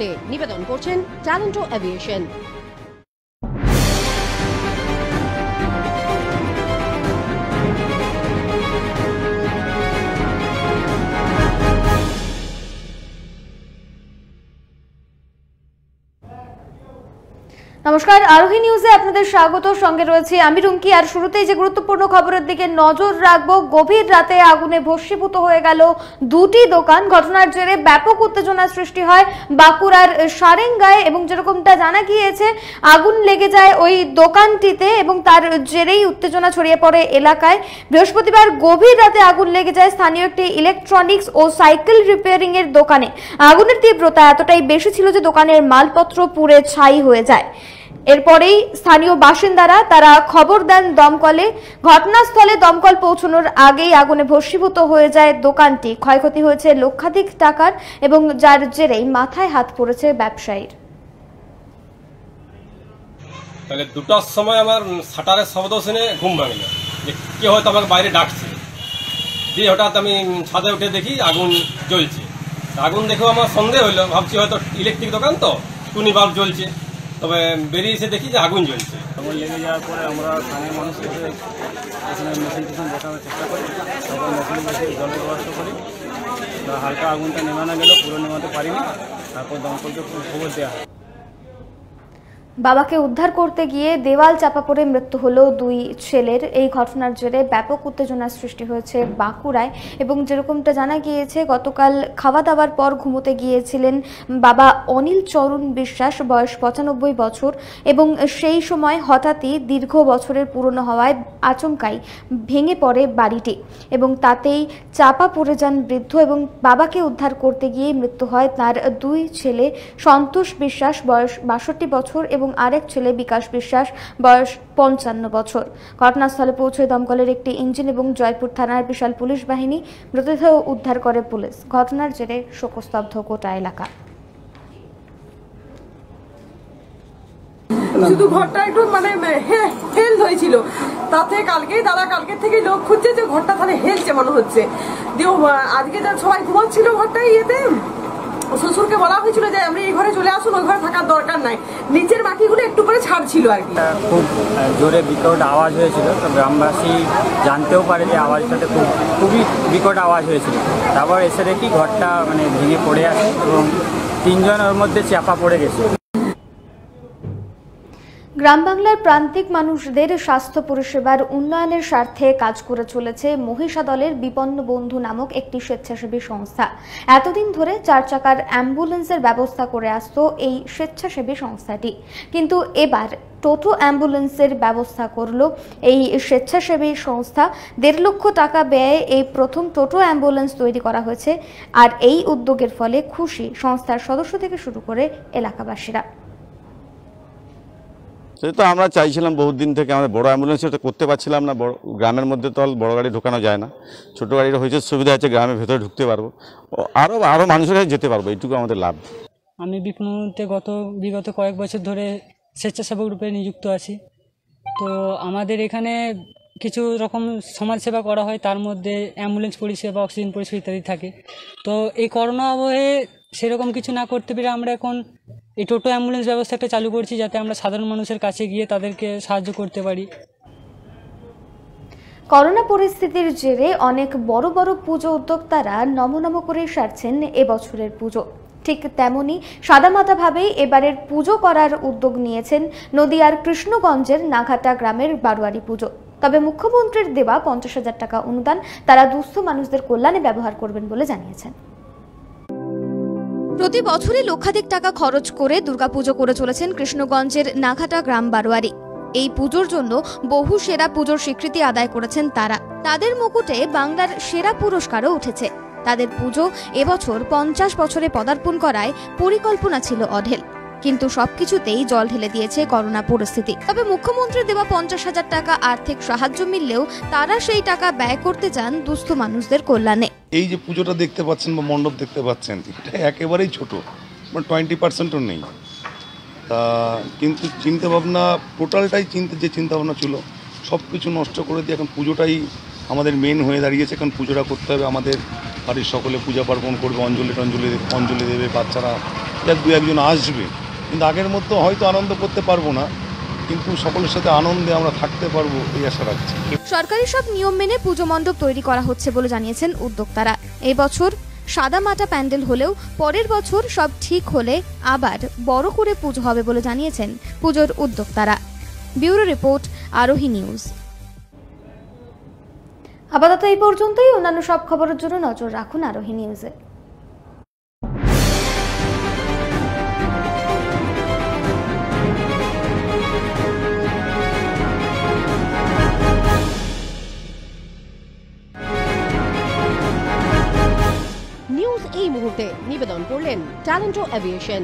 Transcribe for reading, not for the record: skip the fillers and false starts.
করতে নিবেদন করছেন ট্যালেন্টো এভিয়েশন। নমস্কার, আরোহী নিউজে আপনাদের স্বাগত। সঙ্গে রয়েছে আমি রুমকি। আর শুরুতেই যে গুরুত্বপূর্ণ খবরের দিকে নজর রাখবো। গভীর রাতে আগুনে ভস্মীভূত হয়ে গেল দুটি দোকান। ঘটনার জেরে ব্যাপক উত্তেজনার সৃষ্টি হয় বাঁকুড়ার সারেঙ্গায় এবং যেরকমটা জানা গিয়েছে আগুন লেগে যায় ওই দোকানটিতে এবং তার জেরেই উত্তেজনা ছড়িয়ে পড়ে এলাকায়। বৃহস্পতিবার গভীর রাতে আগুন লেগে যায় স্থানীয় একটি ইলেকট্রনিক্স ও সাইকেল রিপেয়ারিং এর দোকানে। আগুনের তীব্রতা এতটাই বেশি ছিল যে দোকানের মালপত্র পুড়ে ছাই হয়ে যায়। এরপরেই স্থানীয় বাসিন্দারা তারা খবর দেন দমকলে। ঘটনাস্থলে দমকল পৌঁছানোর আগেই আগুনে ভস্মীভূত হয়ে যায় দোকানটি। ক্ষয়ক্ষতি হয়েছে লক্ষাধিক টাকার এবং যার জেরেই মাথায় হাত পড়েছে ব্যবসায়ীর। তাহলে 2টার সময় আমার শাটারের শব্দ শুনে ঘুম ভাঙলো, যে কে হয়তো আমাকে বাইরে ডাকছে। দিয়ে হঠাৎ আমি ছাদে উঠে দেখি আগুন জ্বলছে। আগুন দেখেও আমার সন্দেহ হলো, ভাবছি হয়তো ইলেকট্রিক দোকান তো টুনি বাল্ব জ্বলছে। তবে বেরিয়ে এসে দেখি যে আগুন জ্বলছে। আগুন লেগে যাওয়ার পরে আমরা স্থানীয় মানুষকে এখানে মেশিন বসানোর চেষ্টা করি, তারপর মেশিন বসে জলের ব্যবস্থা করি। হালকা আগুনটা নেমানো গেল, পুরো নেমাতে পারিনি। তারপর দমকলকে খবর দেওয়া হয়। বাবাকে উদ্ধার করতে গিয়ে দেওয়াল চাপা পড়ে মৃত্যু হলো দুই ছেলের। এই ঘটনার জেরে ব্যাপক উত্তেজনার সৃষ্টি হয়েছে বাঁকুড়ায় এবং যেরকমটা জানা গিয়েছে গতকাল খাওয়া দাওয়ার পর ঘুমোতে গিয়েছিলেন বাবা অনিল চরণ বিশ্বাস, বয়স 95 বছর, এবং সেই সময় হঠাৎই দীর্ঘ বছরের পুরনো হওয়ায় আচমকাই ভেঙে পড়ে বাড়িটি এবং তাতেই চাপা পড়ে যান বৃদ্ধ এবং বাবাকে উদ্ধার করতে গিয়ে মৃত্যু হয় তার দুই ছেলে, সন্তোষ বিশ্বাস বয়স 62 বছর এবং আরেক ছেলে বিকাশ বিশ্বাস বয়স 55 বছর। ঘটনাস্থলে পৌঁছে দমকলের একটি ইঞ্জিন এবং জয়পুর থানার বিশাল পুলিশ বাহিনী মৃতদেহ উদ্ধার করে পুলিশ। ঘটনার জেরে শোকস্তব্ধ গোটা এলাকা। শুধু ঘরটা একটু হেল হয়েছিল, তাতে কালকের থেকে লোক খুঁজছে যে ঘরটা তাহলে হেলছে মনে হচ্ছে। দিয়ে আজকে যা সবাই ঘুমাচ্ছিল ঘরটাই ইয়েতে শ্বশুরকে বলা হয়েছিল যে আমরা এই ঘরে চলে আসুন, ওই ঘরে থাকার দরকার নাই। নিচের বাকিগুলো একটু করে ছাড়ছিল আর কি। খুব জোরে বিকট আওয়াজ হয়েছিল, তো গ্রামবাসী জানতেও পারে যে আওয়াজটাতে খুবই বিকট আওয়াজ হয়েছিল। তারপর এসে দেখি ঘরটা ভেঙে পড়ে আছে এবং 3 জন ওর মধ্যে চাপা পড়ে গেছে। গ্রাম বাংলার প্রান্তিক মানুষদের স্বাস্থ্য পরিষেবার উন্নয়নের স্বার্থে কাজ করে চলেছে মহিষা দলের বিপন্ন বন্ধু নামক একটি স্বেচ্ছাসেবী সংস্থা। এতদিন ধরে 4 চাকার অ্যাম্বুলেন্সের ব্যবস্থা করে আসতো এই স্বেচ্ছাসেবী সংস্থাটি, কিন্তু এবার টোটো অ্যাম্বুলেন্সের ব্যবস্থা করলো এই স্বেচ্ছাসেবী সংস্থা। 1.5 লক্ষ টাকা ব্যয়ে এই প্রথম টোটো অ্যাম্বুলেন্স তৈরি করা হয়েছে। আর এই উদ্যোগের ফলে খুশি সংস্থার সদস্য থেকে শুরু করে এলাকাবাসীরা। সেটা তো আমরা চাইছিলাম বহুত দিন থেকে, আমাদের বড় অ্যাম্বুলেন্স এটা করতে পারছিলাম না। গ্রামের মধ্যে তো বড় গাড়ি ঢোকানো যায় না, ছোটো গাড়িটা হয়েছে সুবিধা আছে, গ্রামের ভেতরে ঢুকতে পারবো, আরও মানুষের কাছে যেতে পারবো, এইটুকু আমাদের লাভ। আমি বিপণুতে বিগত কয়েক বছর ধরে স্বেচ্ছাসেবক রূপে নিযুক্ত আছি। তো আমাদের এখানে কিছু রকম সমাজসেবা করা হয়, তার মধ্যে অ্যাম্বুলেন্স পরিষেবা, অক্সিজেন পরিষেবা ইত্যাদি থাকে। তো এই করোনা আবহে সেরকম কিছু না করতে পেরে আমরা এখন এই টোটো অ্যাম্বুলেন্স ব্যবস্থাটা চালু করছি, যাতে আমরা সাধারণ মানুষের কাছে গিয়ে তাদেরকে সাহায্য করতে পারি। করোনা পরিস্থিতির জেরে অনেক বড় বড় পুজো উদ্যোক্তারা নমনম করে সারছেন এবছরের পুজো। ঠিক তেমনি সাদামাটাভাবেই এবারের পুজো করার উদ্যোগ নিয়েছেন নদিয়ার কৃষ্ণগঞ্জের নাঘাটা গ্রামের বারোয়ারি পুজো। তবে মুখ্যমন্ত্রীর দেওয়া 50,000 টাকা অনুদান তারা দুস্থ মানুষদের কল্যাণে ব্যবহার করবেন বলে জানিয়েছেন। প্রতি বছরই লক্ষাধিক টাকা খরচ করে দুর্গাপুজো করে চলেছেন কৃষ্ণগঞ্জের নাঘাটা গ্রাম বারোয়ারি। এই পুজোর জন্য বহু সেরা পুজোর স্বীকৃতি আদায় করেছেন তারা। তাদের মুকুটে বাংলার সেরা পুরস্কারও উঠেছে। তাদের পুজো এবছর 50 বছরে পদার্পণ করায় পরিকল্পনা ছিল অঢেল, কিন্তু সবকিছুতেই জল ঢেলে দিয়েছে করোনা পরিস্থিতি। তবে মুখ্যমন্ত্রী দেওয়া 50,000 টাকা আর্থিক সাহায্য মিললেও তারা সেই টাকা ব্যয় করতে চান দুস্থ মানুষদের কল্যাণে। এই যে পুজোটা দেখতে পাচ্ছেন বা মণ্ডপ দেখতে পাচ্ছেন, এটা একেবারেই ছোট, 20%ও নেই। তা কিন্তু চিন্তাভাবনা টোটালটাই যে চিন্তাভাবনা ছিল সব কিছু নষ্ট করে দিয়ে এখন পুজোটাই আমাদের মেন হয়ে দাঁড়িয়েছে। কারণ পুজোটা করতে হবে, আমাদের বাড়ির সকলে পূজা পার্বণ করবে, অঞ্জলি দেবে, বাচ্চারা টুকটাক দু একজন আসবে, কিন্তু আগের মতো হয়তো আনন্দ করতে পারবো না, কিন্তু সকলের সাথে আনন্দে আমরা থাকতে পারবো এই আশা রাখছি। সরকারি সব নিয়ম মেনে পুজো মণ্ডপ তৈরি করা হচ্ছে বলে জানিয়েছেন উদ্যোক্তারা। এই বছর সাদা মাটা প্যান্ডেল হলেও পরের বছর সব ঠিক হলে আবার বড় করে পুজো হবে বলে জানিয়েছেন পুজোর উদ্যোক্তারা। ব্যুরো রিপোর্ট, আরোহী নিউজ। আপাতত এই পর্যন্তই। অন্যান্য সব খবরের জন্য নজর রাখুন আরোহী নিউজে। নিউজ এই মুহূর্তে নিবেদন করলেন ট্যালেন্টো এভিয়েশন।